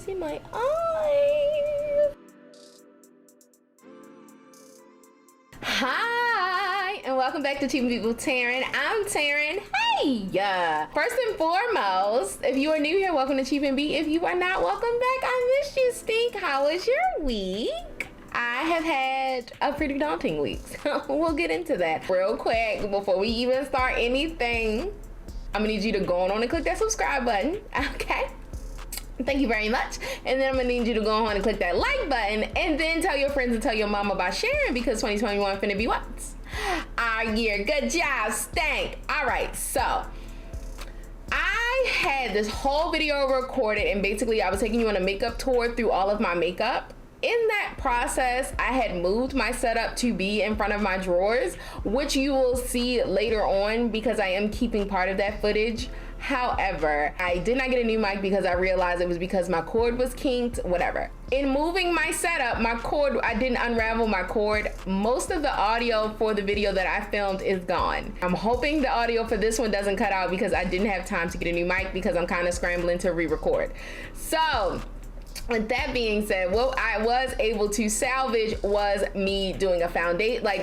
see my eye. Hi, and welcome back to Cheap and Beat with Taryn. I'm Taryn. Hey! First and foremost, if you are new here, welcome to Cheap and Beat. If you are not, welcome back. I missed you, Stink. How was your week? I have had a pretty daunting week, so we'll get into that real quick. Before we even start anything, I'm gonna need you to go on and click that subscribe button, okay? Thank you very much. And then I'm gonna need you to go on and click that like button, and then tell your friends and tell your mama about sharing, because 2021 finna be what? Our year. Good job, Stank. All right, so I had this whole video recorded, and basically I was taking you on a makeup tour through all of my makeup. In that process, I had moved my setup to be in front of my drawers, which you will see later on because I am keeping part of that footage. However, I did not get a new mic because I realized it was because my cord was kinked, whatever. In moving my setup, my cord, I didn't unravel my cord. Most of the audio for the video that I filmed is gone. I'm hoping the audio for this one doesn't cut out because I didn't have time to get a new mic because I'm kind of scrambling to re-record. So, with that being said, what I was able to salvage was me doing a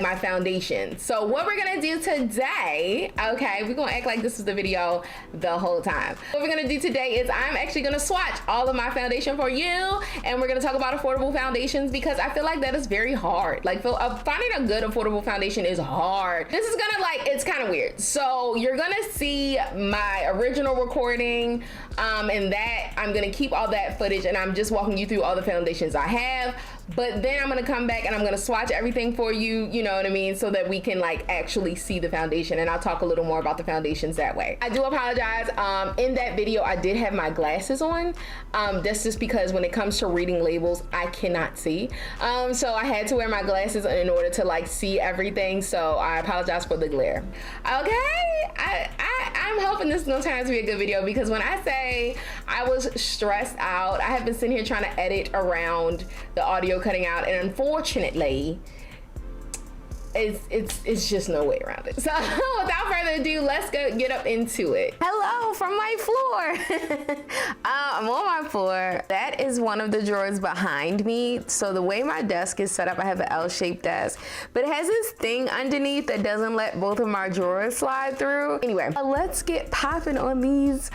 my foundation. So what we're gonna do today, okay, we're gonna act like this is the video the whole time. What we're gonna do today is I'm actually gonna swatch all of my foundation for you, and we're gonna talk about affordable foundations because I feel like that is very hard. Like finding a good affordable foundation is hard. This is gonna it's kind of weird. So you're gonna see my original recording, and that I'm gonna keep all that footage, and I'm just walking you through all the foundations I have, but then I'm gonna come back and I'm gonna swatch everything for you, you know what I mean, so that we can actually see the foundation, and I'll talk a little more about the foundations that way. I do apologize. In that video I did have my glasses on. That's just because when it comes to reading labels I cannot see, so I had to wear my glasses in order to see everything, so I apologize for the glare. Okay, I'm hoping this is gonna turn out to be a good video, because when I say I was stressed out, I have been sitting here trying to edit around the audio cutting out, and unfortunately it's just no way around it. So without further ado, let's get up into it. Hello from my floor. I'm on my floor. That is one of the drawers behind me. So the way my desk is set up, I have an L-shaped desk, but it has this thing underneath that doesn't let both of my drawers slide through. Anyway, let's get popping on these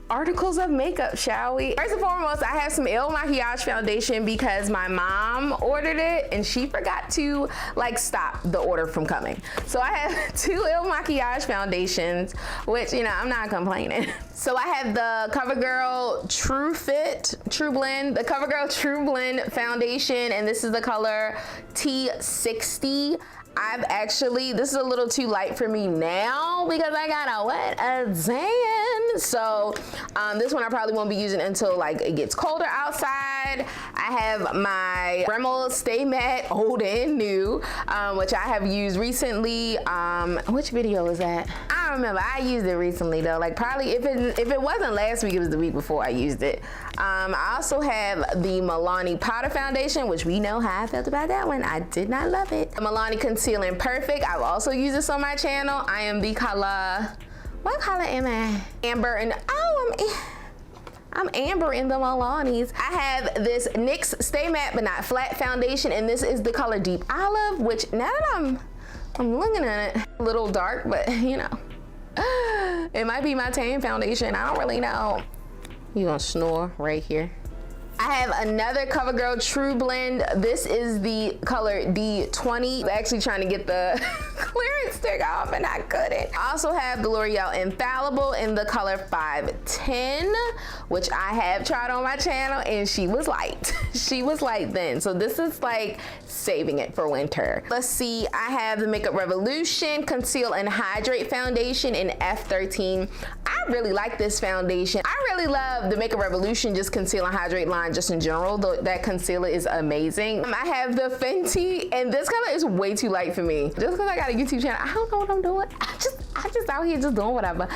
articles of makeup, shall we? First and foremost, I have some Il Makiage foundation because my mom ordered it and she forgot to stop the order from coming. So I have two Il Makiage foundations, which, I'm not complaining. So I have the CoverGirl True Blend foundation, and this is the color T60. This is a little too light for me now because I got a tan. So this one I probably won't be using until it gets colder outside. I have my Rimmel Stay Matte Old and New, which I have used recently. Which video was that? I don't remember. I used it recently though. Probably if it wasn't last week, it was the week before I used it. I also have the Milani Powder Foundation, which we know how I felt about that one. I did not love it. The Milani Concealing Perfect. I've also used this on my channel. I am the color, what color am I? Amber, and I'm amber in the Milanis. I have this NYX Stay Matte but Not Flat foundation, and this is the color Deep Olive, which now that I'm looking at it, a little dark, but it might be my tan foundation. I don't really know. You gonna snore right here. I have another CoverGirl True Blend. This is the color D20. I'm actually trying to get the clearance stick off and I couldn't. I also have the L'Oreal Infallible in the color 510, which I have tried on my channel, and she was light. She was light then. So this is saving it for winter. Let's see, I have the Makeup Revolution Conceal and Hydrate Foundation in F13. I really like this foundation. I really love the Makeup Revolution just conceal and hydrate line just in general. That concealer is amazing. I have the Fenty, and this color is way too light for me. Just because I got a YouTube channel, I don't know what I'm doing. I just out here just doing whatever.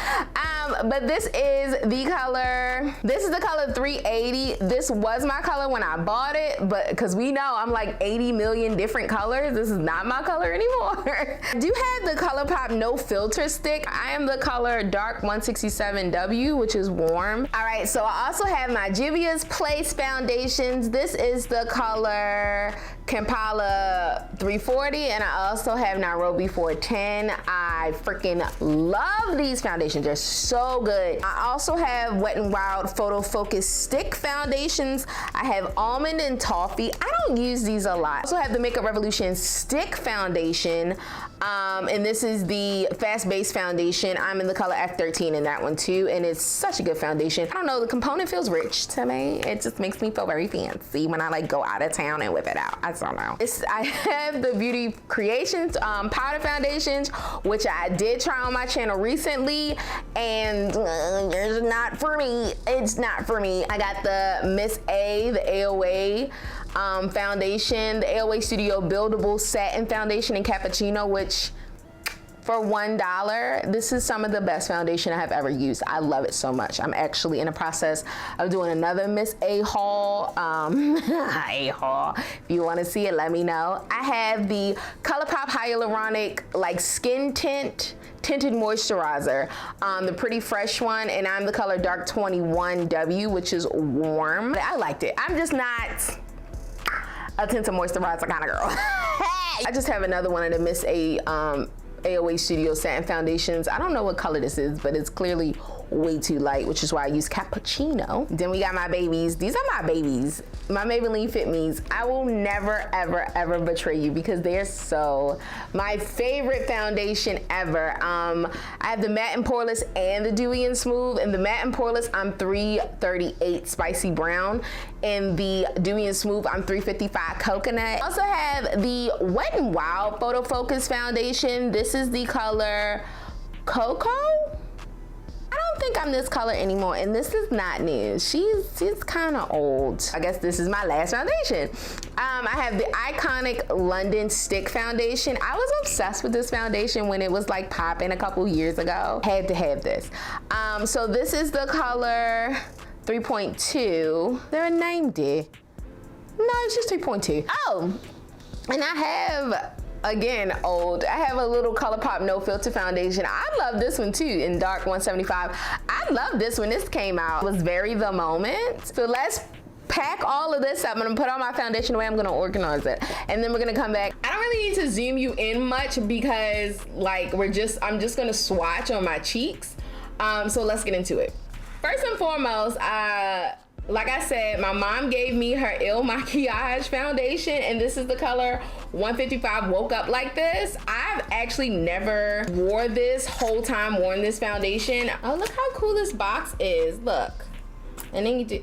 But this is the color. This is the color 380. This was my color when I bought it, but because we know I'm like 80 million different colors, this is not my color anymore. I do have the ColourPop No Filter stick. I am the color dark 167W, which is warm. All right, so I also have my Juvia's Place foundations. This is the color Kampala 340, and I also have Nairobi 410. I freaking love these foundations. They're so good. I also have Wet n Wild Photo Focus Stick foundations. I have Almond and Toffee. I don't use these a lot. I also have the Makeup Revolution Stick foundation, and this is the Fast Base foundation. I'm in the color F13 in that one too, and it's such a good foundation. I don't know, the component feels rich to me. It just makes me feel very fancy when I like go out of town and whip it out. I don't know. I have the Beauty Creations powder foundations, which I did try on my channel recently, and it's not for me. It's not for me. I got the Miss A, the AOA foundation, the AOA Studio Buildable Satin Foundation in Cappuccino, which for $1, this is some of the best foundation I have ever used. I love it so much. I'm actually in the process of doing another Miss A haul. A haul. If you want to see it, let me know. I have the ColourPop Hyaluronic like skin tinted moisturizer, the Pretty Fresh one, and I'm the color dark 21W, which is warm. I liked it. I'm just not a tinted moisturizer kind of girl. I just have another one of the Miss A AOA Studio Satin Foundations. I don't know what color this is, but it's clearly way too light, which is why I use Cappuccino. Then we got my babies. These are my babies. My Maybelline Fit Me's. I will never, ever, ever betray you because they're so my favorite foundation ever. I have the Matte and Poreless and the Dewy and Smooth. And the Matte and Poreless, I'm 338 Spicy Brown. And the Dewy and Smooth, I'm 355 Coconut. I also have the Wet n Wild Photo Focus Foundation. This is the color Cocoa. I don't think I'm this color anymore, and this is not new. She's kind of old. I guess this is my last foundation. I have the iconic London Stick Foundation. I was obsessed with this foundation when it was like popping a couple years ago. Had to have this. So this is the color 3.2. Is there a name there? No, it's just 3.2. Oh, and I have, again, old. I have a little ColourPop No Filter foundation. I love this one too in dark 175. I love this when this came out. It was very the moment. So let's pack all of this up. I'm gonna put all my foundation away. I'm gonna organize it, and then we're gonna come back. I don't really need to zoom you in much because like I'm just gonna swatch on my cheeks. So let's get into it. First and foremost, like I said, my mom gave me her Il Makiage foundation, and this is the color 155 Woke Up Like This. I've actually never worn this foundation. Oh, look how cool this box is. Look. And then you do.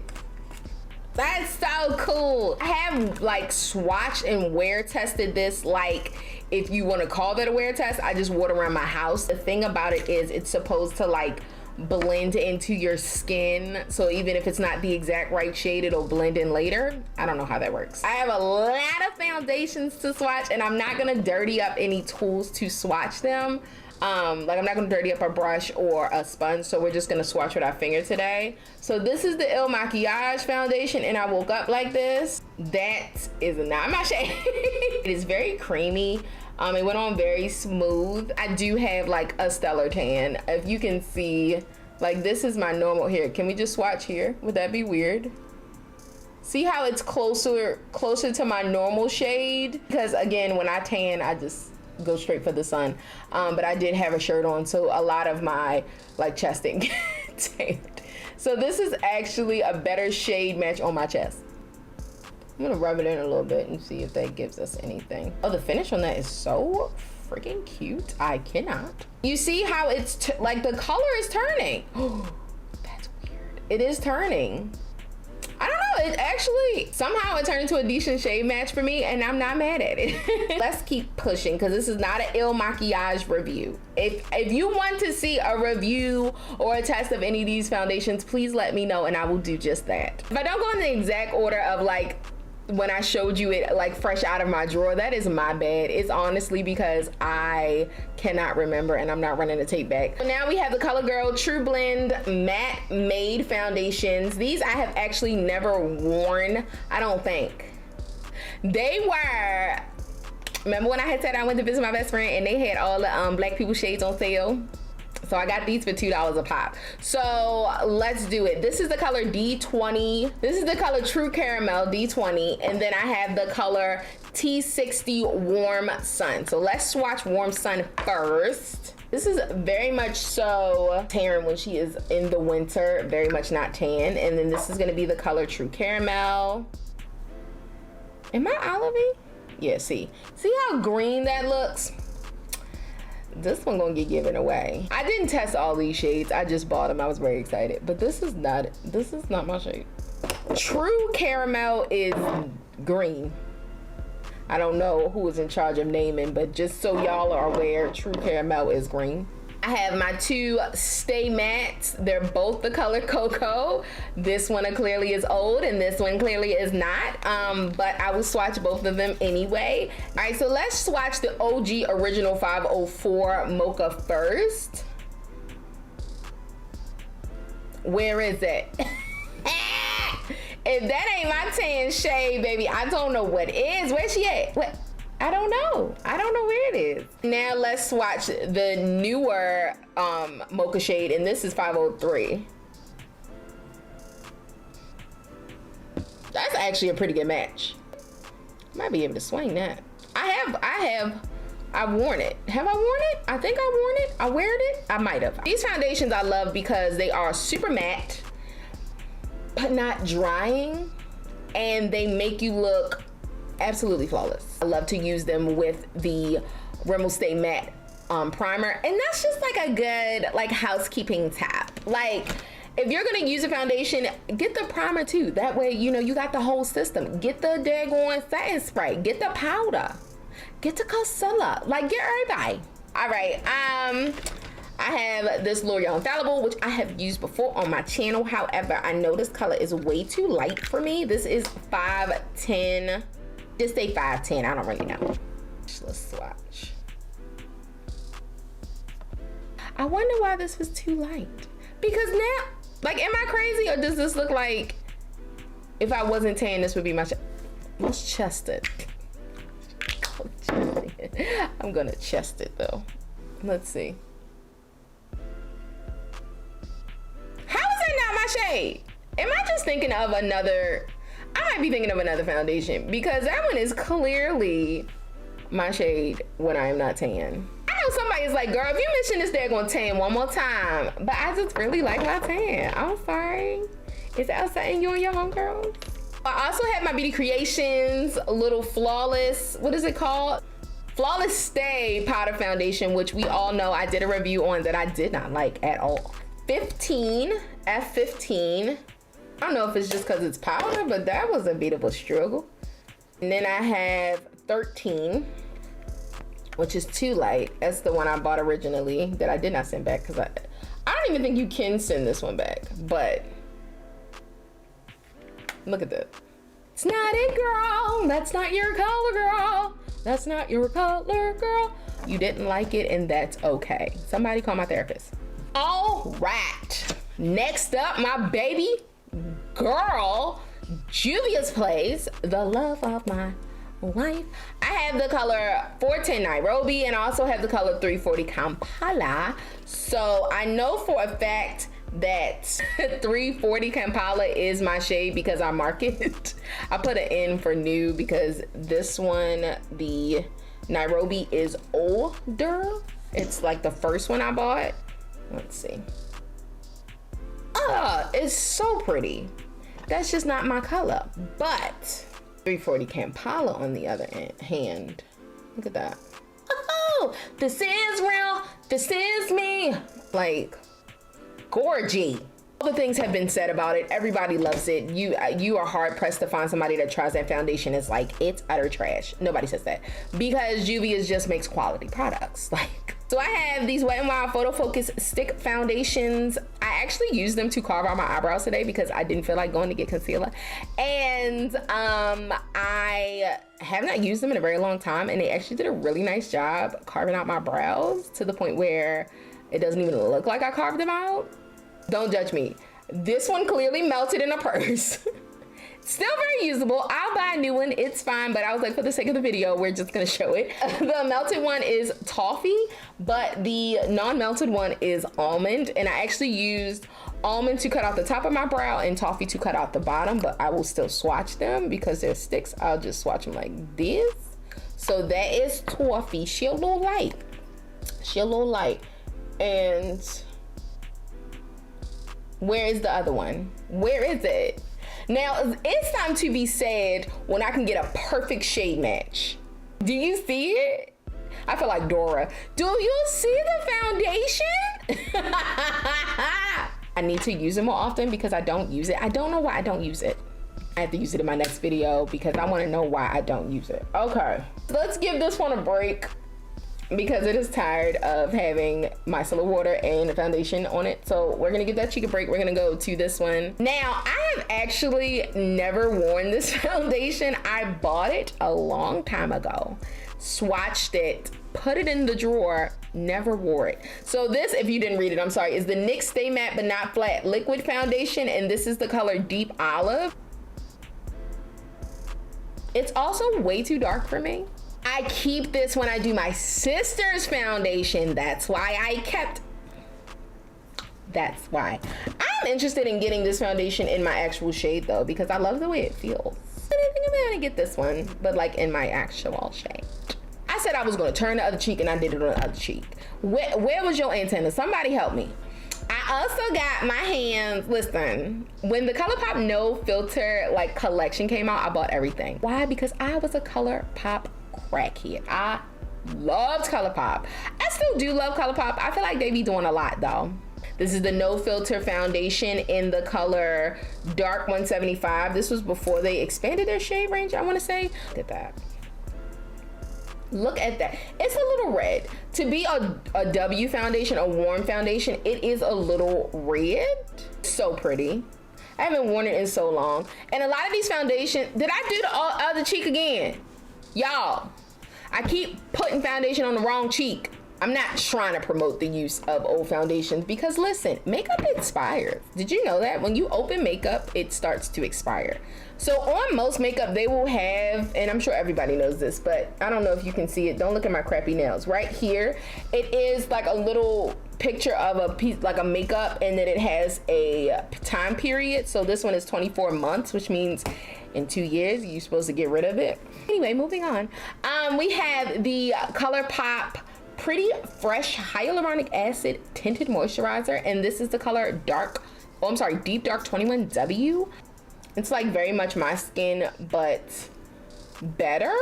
That's so cool. I have like swatched and wear tested this, like if you want to call that a wear test. I just wore it around my house. The thing about it is it's supposed to like blend into your skin, so even if it's not the exact right shade, it'll blend in later. I don't know how that works. I have a lot of foundations to swatch, and I'm not gonna dirty up any tools to swatch them. Like I'm not gonna dirty up a brush or a sponge, so we're just gonna swatch with our finger today. So this is the Il Makiage foundation, and I Woke Up Like This. That is not my shade. It is very creamy. It went on very smooth. I do have like a stellar tan. If you can see, like this is my normal hair. Can we just swatch here? Would that be weird? See how it's closer to my normal shade? Because again, when I tan, I just go straight for the sun. But I did have a shirt on, so a lot of my like chest didn't get tanned. So this is actually a better shade match on my chest. I'm gonna rub it in a little bit and see if that gives us anything. Oh, the finish on that is so freaking cute. I cannot. You see how it's like the color is turning. Oh, that's weird. It is turning. I don't know, it actually, somehow it turned into a decent shade match for me, and I'm not mad at it. Let's keep pushing, because this is not an Il Makiage review. If you want to see a review or a test of any of these foundations, please let me know, and I will do just that. If I don't go in the exact order of like when I showed you it like fresh out of my drawer. That is my bad. It's honestly because I cannot remember and I'm not running the tape back. So now we have the CoverGirl True Blend Matte Made Foundations. These I have actually never worn, I don't think. They were, remember when I had said I went to visit my best friend and they had all the black people shades on sale? So I got these for $2 a pop. So let's do it. This is the color D20. This is the color True Caramel D20. And then I have the color T60 Warm Sun. So let's swatch Warm Sun first. This is very much so Taryn when she is in the winter, very much not tan. And then this is gonna be the color True Caramel. Am I olivey? Yeah, see how green that looks? This one gonna get given away. I didn't test all these shades. I just bought them. I was very excited. But this is not my shade. True Caramel is green. I don't know who is in charge of naming, but just so y'all are aware, True Caramel is green. I have my two Stay Mattes. They're both the color Cocoa. This one clearly is old and this one clearly is not, but I will swatch both of them anyway. All right, so let's swatch the OG Original 504 Mocha first. Where is it? If that ain't my tan shade, baby, I don't know what is. Where's she at? What? I don't know where it is. Now let's swatch the newer mocha shade, and this is 503. That's actually a pretty good match. Might be able to swing that. I've worn it. Have I worn it? I think I worn it. I wear it. I might have. These foundations I love because they are super matte, but not drying, and they make you look absolutely flawless. I love to use them with the Rimmel Stay Matte primer, and that's just like a good like housekeeping tap. Like if you're gonna use a foundation, get the primer too. That way, you know, you got the whole system. Get the daggone satin spray, get the powder, get the concealer, like get everybody. All right, I have this L'Oreal Infallible, which I have used before on my channel. However, I know this color is way too light for me. This is 510. Just say 510, I don't really know. Let's swatch. I wonder why this was too light. Because now, like, am I crazy or does this look like if I wasn't tan, this would be my let's chest it. I'm gonna chest it though. Let's see. How is that not my shade? Am I just thinking of another? I might be thinking of another foundation because that one is clearly my shade when I am not tan. I know somebody's like, girl, if you mention this, they're gonna tan one more time. But I just really like my tan. I'm sorry. Is that upsetting you and your homegirls? I also have my Beauty Creations little Flawless, what is it called? Flawless Stay Powder Foundation, which we all know I did a review on that I did not like at all. 15, F15. I don't know if it's just because it's powder, but that was a bit of a struggle. And then I have 13, which is too light. That's the one I bought originally that I did not send back because I don't even think you can send this one back, but look at that. It's not it, girl. That's not your color, girl. That's not your color, girl. You didn't like it and that's okay. Somebody call my therapist. All right. Next up, my baby girl, Juvia's Place, the love of my life. I have the color 410 Nairobi and I also have the color 340 Kampala. So I know for a fact that 340 Kampala is my shade because I mark it. I put an N for new because this one, the Nairobi, is older. It's like the first one I bought. Let's see. It's so pretty. That's just not my color. But 340 Kampala on the other hand, look at that. Oh, this is real. This is me. Like, gorgy. All the things have been said about it. Everybody loves it. You are hard pressed to find somebody that tries that foundation is like, it's utter trash. Nobody says that because Juvia's just makes quality products. Like, So I have these Wet n Wild Photo Focus Stick Foundations. I actually used them to carve out my eyebrows today because I didn't feel like going to get concealer. And I have not used them in a very long time, and they actually did a really nice job carving out my brows to the point where it doesn't even look like I carved them out. Don't judge me. This one clearly melted in a purse. Still very usable. I'll buy a new one, it's fine, but I was like, for the sake of the video, we're just gonna show it. The melted one is toffee, but the non-melted one is almond, and I actually used almond to cut out the top of my brow and toffee to cut out the bottom, but I will still swatch them because they're sticks. I'll just swatch them like this. So that is toffee. She a little light. She a little light. And where is the other one? Where is it? Now, it's time to be sad when I can get a perfect shade match. Do you see it? I feel like Dora. Do you see the foundation? I need to use it more often because I don't use it. I don't know why I don't use it. I have to use it in my next video because I want to know why I don't use it. Okay, let's give this one a break because it is tired of having micellar water and a foundation on it. So we're gonna give that cheek a break. We're gonna go to this one. Now, I have actually never worn this foundation. I bought it a long time ago, swatched it, put it in the drawer, never wore it. So this, if you didn't read it, I'm sorry, is the NYX Stay Matte But Not Flat Liquid Foundation, and this is the color Deep Olive. It's also way too dark for me. I keep this when I do my sister's foundation. That's why I kept. That's why. I'm interested in getting this foundation in my actual shade though, because I love the way it feels. I think I'm gonna get this one, but like in my actual shade. I said I was gonna turn the other cheek and I did it on the other cheek. Where was your antenna? Somebody help me. I also got my hands, listen, when the ColourPop No Filter like collection came out, I bought everything. Why? Because I was a ColourPop crackhead. I loved ColourPop. I still do love ColourPop. I feel like they be doing a lot though. This is the No Filter foundation in the color Dark 175. This was before they expanded their shade range, I want to say. Look at that. Look at that. It's a little red. To be a W foundation, a warm foundation, it is a little red. So pretty. I haven't worn it in so long. And a lot of these foundations, did I do the other cheek again? Y'all, I keep putting foundation on the wrong cheek. I'm not trying to promote the use of old foundations because listen, makeup expires. Did you know that? When you open makeup, it starts to expire. So on most makeup, they will have, and I'm sure everybody knows this, but I don't know if you can see it. Don't look at my crappy nails. Right here, it is like a little picture of a piece, like a makeup, and then it has a time period. So this one is 24 months, which means in 2 years, you're supposed to get rid of it. Anyway, moving on. We have the ColourPop Pretty Fresh Hyaluronic Acid Tinted Moisturizer, and this is the color Deep Dark 21W. It's like very much my skin, but better.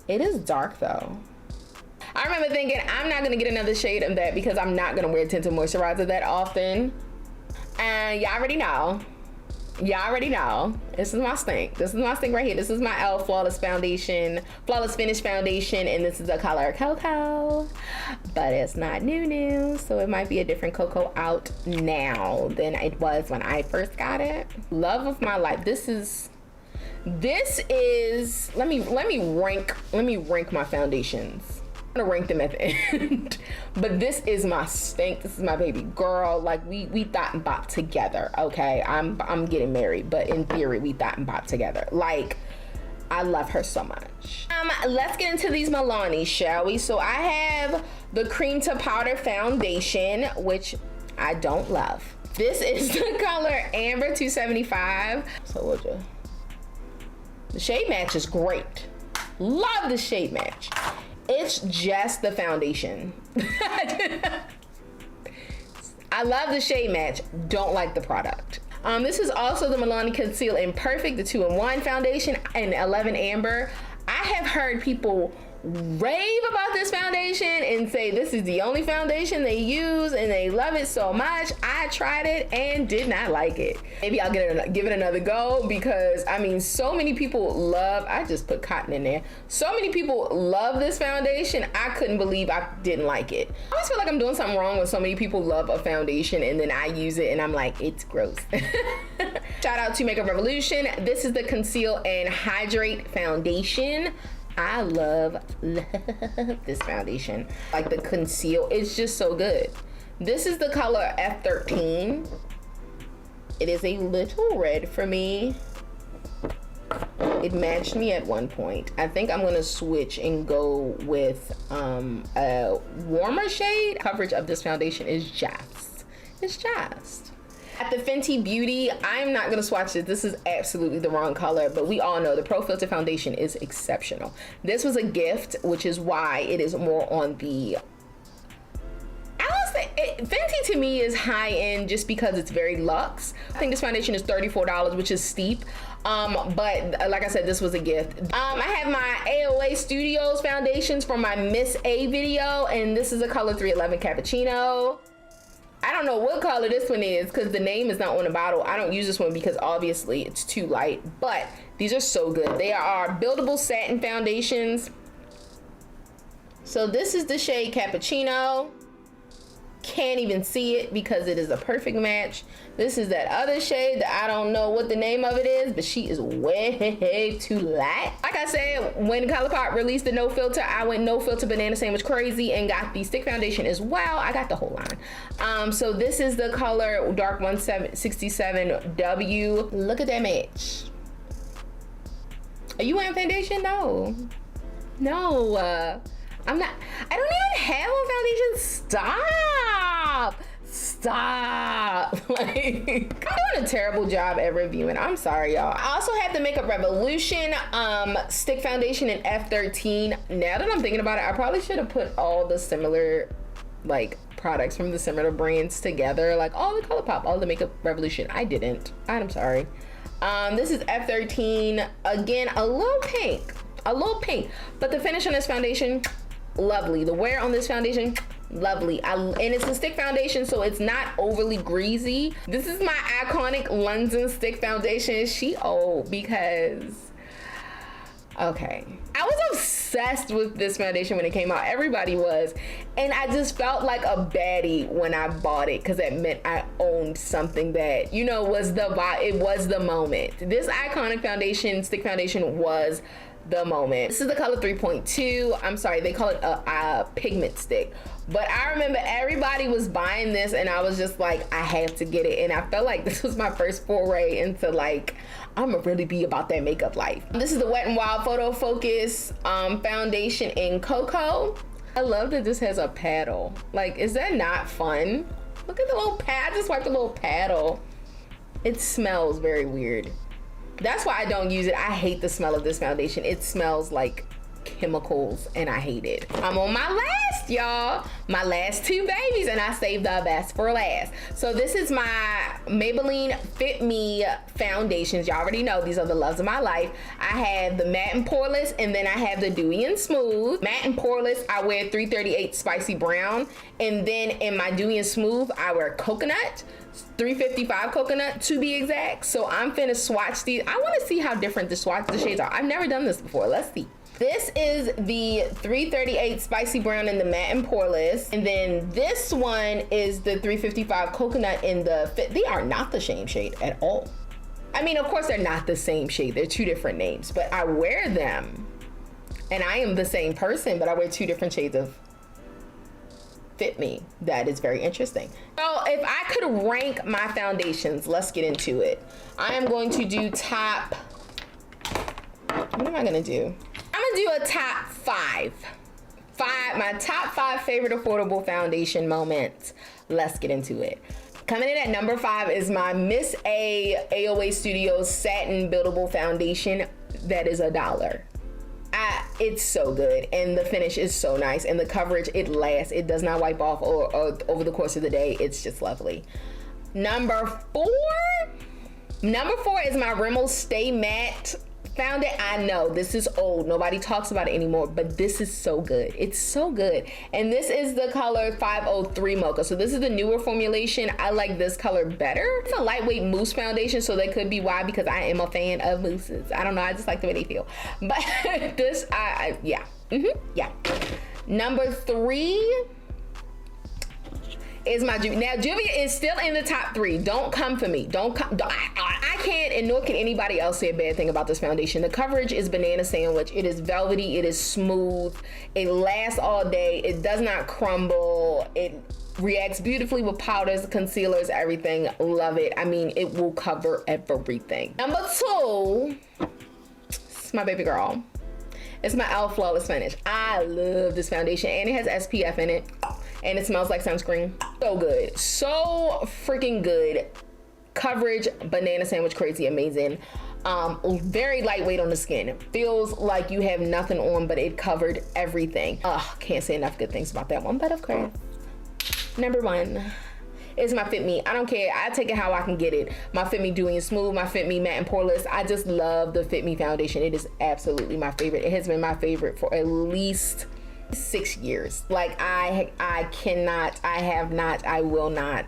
It is dark though. I remember thinking I'm not gonna get another shade of that because I'm not gonna wear tinted moisturizer that often. And y'all already know. Y'all already know. This is my stink. This is my stink right here. This is my e.l.f. Flawless Finish Foundation, and this is the color Cocoa. But it's not new, so it might be a different Cocoa out now than it was when I first got it. Love of my life. This is let me rank my foundations. I'm gonna rank them at the end. But this is my stink. This is my baby girl. Like we thought and bop together. Okay, I'm getting married, but in theory we thought and bop together. Like I love her so much. Let's get into these Milani, shall we? So I have the Cream to Powder foundation, which I don't love. This is the color Amber 275. So we'll just, the shade match is great. Love the shade match. It's just the foundation. I love the shade match, don't like the product. This is also the Milani Conceal Imperfect, the 2-in-1 foundation in 11 Amber. I have heard people rave about this foundation and say this is the only foundation they use and they love it so much. I tried it and did not like it. Maybe I'll give it another go, because I mean, so many people love, I just put cotton in there. So many people love this foundation. I couldn't believe I didn't like it. I always feel like I'm doing something wrong when so many people love a foundation and then I use it and I'm like, it's gross. Shout out to Makeup Revolution. This is the Conceal and Hydrate Foundation. I love this foundation. Like the conceal, it's just so good. This is the color F13. It is a little red for me. It matched me at one point. I think I'm gonna switch and go with a warmer shade. Coverage of this foundation is just, it's just. At the Fenty Beauty, I'm not gonna swatch it. This is absolutely the wrong color, but we all know the Pro Filter foundation is exceptional. This was a gift, which is why it is more on the, I would say, Fenty to me is high end just because it's very luxe. I think this foundation is $34, which is steep. But like I said, this was a gift. I have my AOA Studios foundations from my Miss A video, and this is a color 311 Cappuccino. I don't know what color this one is because the name is not on the bottle. I don't use this one because obviously it's too light, but these are so good. They are buildable satin foundations. So this is the shade Cappuccino. Can't even see it because it is a perfect match. This is that other shade that I don't know what the name of it is, but she is way too light. Like I said, when ColourPop released the no filter, I went no filter banana sandwich crazy and got the stick foundation as well. I got the whole line. So this is the color Dark 167W. Look at that match. Are you wearing foundation? No. I'm not. I don't even have a foundation. Stop. Like, I'm doing a terrible job at reviewing. I'm sorry, y'all. I also have the Makeup Revolution stick foundation in F13. Now that I'm thinking about it, I probably should have put all the similar like products from the similar brands together, like all the ColourPop, all the Makeup Revolution. I didn't. I'm sorry. This is F13. Again, a little pink, but the finish on this foundation, lovely. The wear on this foundation, lovely. And it's a stick foundation, so it's not overly greasy. This is my iconic London stick foundation. She old because, okay, I was obsessed with this foundation when it came out. Everybody was, and I just felt like a baddie when I bought it because it meant I owned something that, you know, was the moment. This iconic foundation, stick foundation, was the moment. This is the color 3.2. I'm sorry, they call it a pigment stick, but I remember everybody was buying this and I was just like, I have to get it. And I felt like this was my first foray into like, I'm gonna really be about that makeup life. This is the Wet n Wild Photo Focus foundation in Cocoa. I love that this has a paddle. Like, is that not fun? Look at the little pad. I just wiped the little paddle. It smells very weird. That's why I don't use it. I hate the smell of this foundation. It smells like chemicals and I hate it. I'm on my last, y'all. My last two babies, and I saved the best for last. So this is my Maybelline Fit Me foundations. Y'all already know these are the loves of my life. I have the matte and poreless, and then I have the dewy and smooth. Matte and poreless, I wear 338 Spicy Brown, and then in my dewy and smooth, I wear coconut. 355 coconut to be exact. So I'm finna swatch these. I want to see how different the shades are. I've never done this before. Let's see. This is the 338 Spicy Brown in the matte and poreless, and then this one is the 355 coconut in the fit. They are not the same shade at all. I mean, of course they're not the same shade. They're two different names, but I wear them and I am the same person, but I wear two different shades of Fit Me. That is very interesting. So if I could rank my foundations, let's get into it. I am going to do top, what am I gonna do? I'm gonna do a top five, my top 5 favorite affordable foundation moments. Let's get into it. Coming in at number 5 is my Miss A AOA Studios Satin Buildable Foundation. That is $1. It's so good, and the finish is so nice, and the coverage, it lasts. It does not wipe off or over the course of the day. It's just lovely. Number 4 is my Rimmel Stay Matte Found it. I know this is old, nobody talks about it anymore, but this is so good. It's so good. And this is the color 503 Mocha. So this is the newer formulation. I like this color better. It's a lightweight mousse foundation, so that could be why, because I am a fan of mousses. I don't know, I just like the way they feel. But this, yeah. Yeah. Number 3 is my Juvia. Now, Juvia is still in the top 3. Don't come for me. I can't, and nor can anybody else say a bad thing about this foundation. The coverage is banana sandwich. It is velvety. It is smooth. It lasts all day. It does not crumble. It reacts beautifully with powders, concealers, everything. Love it. I mean, it will cover everything. Number 2, it's my baby girl. It's my e.l.f. Flawless Finish. I love this foundation, and it has SPF in it. And it smells like sunscreen. So good. So freaking good. Coverage, banana sandwich, crazy, amazing. Very lightweight on the skin. Feels like you have nothing on, but it covered everything. Can't say enough good things about that one, but of course. Number 1 is my Fit Me. I don't care. I take it how I can get it. My Fit Me Dewy and Smooth, my Fit Me Matte and Poreless. I just love the Fit Me foundation. It is absolutely my favorite. It has been my favorite for at least 6 years. Like I cannot, I have not, I will not.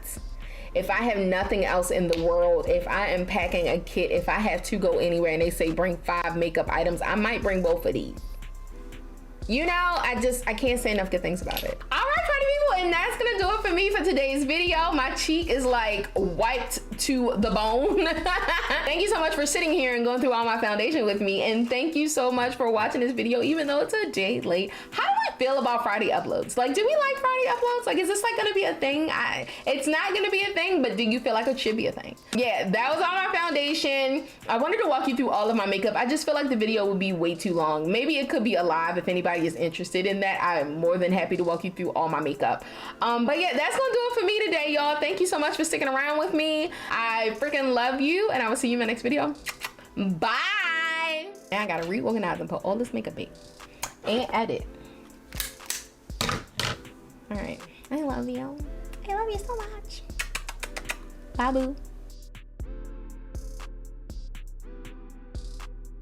If I have nothing else in the world, if I am packing a kit, if I have to go anywhere and they say bring 5 makeup items, I might bring both of these. You know, I can't say enough good things about it. All right, pretty people, and that's gonna do it for me for today's video. My cheek is like wiped to the bone. Thank you so much for sitting here and going through all my foundation with me, and thank you so much for watching this video, even though it's a day late. How do I feel about Friday uploads? Like, do we like Friday uploads? Like, is this like gonna be a thing? It's not gonna be a thing, but do you feel like it should be a thing? Yeah, that was all my foundation. I wanted to walk you through all of my makeup. I just feel like the video would be way too long. Maybe it could be a live if anybody is interested in that. I'm more than happy to walk you through all my makeup. But yeah, that's gonna do it for me today, y'all. Thank you so much for sticking around with me. I freaking love you, and I will see you in my next video. Bye. Now I gotta reorganize and put all this makeup in and edit. All right, I love you. I love you so much. Bye, boo.